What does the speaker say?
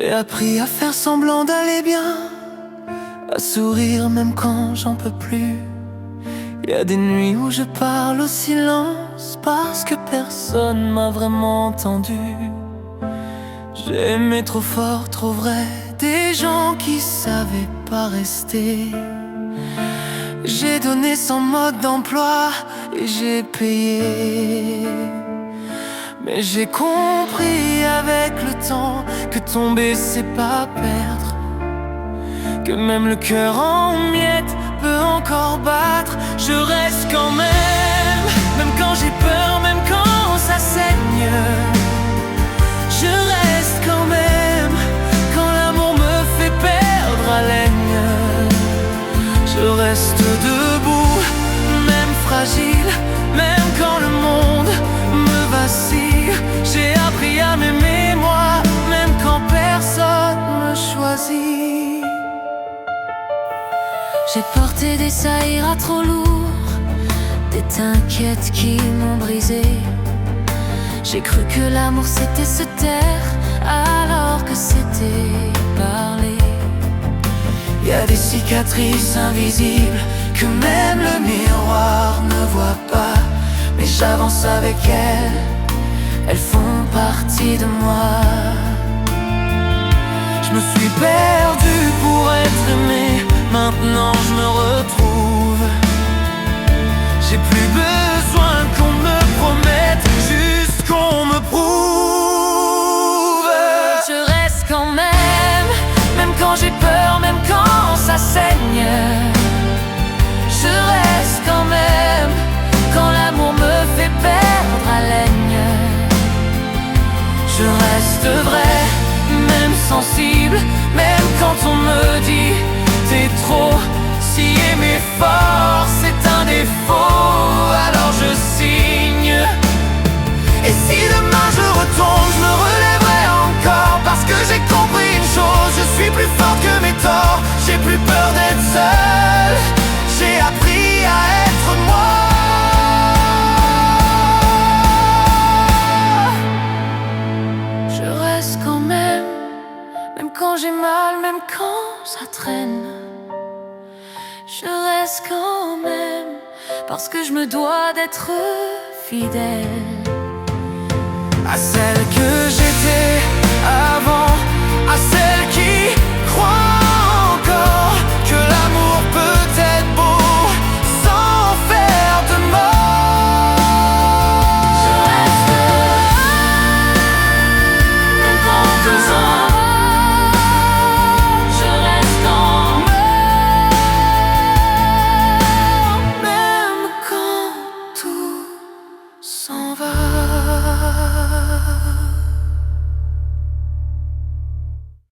J'ai appris à faire semblant d'aller bien, à sourire même quand j'en peux plus. Y a des nuits où je parle au silence parce que personne m'a vraiment entendu. J'ai aimé trop fort, trop vrai, des gens qui savaient pas rester. J'ai donné sans mode d'emploi et j'ai payé. Mais j'ai compris avec le temps que tomber c'est pas perdre, que même le cœur en miettes peut encore battre. Je reste quand même quand j'ai peur, même quand ça saigne. Je reste quand même quand l'amour me fait perdre haleine. Je reste debout, même fragile, même quand le monde me vacille. J'ai appris à m'aimer moi, même quand personne me choisit. J'ai porté des ça ira trop lourd, des t'inquiètes qui m'ont brisé. J'ai cru que l'amour c'était se taire, alors que c'était parler. Y a des cicatrices invisibles que même le miroir ne voit pas, mais j'avance avec elles, elles font partie de moi. Je me suis perdu pour être aimé, maintenant je me retrouve. J'ai plus besoin qu'on me promette, juste qu'on me prouve. Je reste quand même quand j'ai peur, même quand ça saigne. Je reste quand même quand l'amour me fait perdre haleine. Je reste vrai, même sensible, même quand on me dit t'es trop. Si aimer fort c'est un défaut, alors je signe. Et si demain je retombe, je me relèverai encore, parce que j'ai compris une chose, je suis plus forte que mes torts. J'ai plus peur d'être seul, j'ai appris à être moi. Je reste quand même quand j'ai mal, même quand ça traîne. Je reste quand même, parce que je me dois d'être fidèle à celle que j'étais avant, à celle qui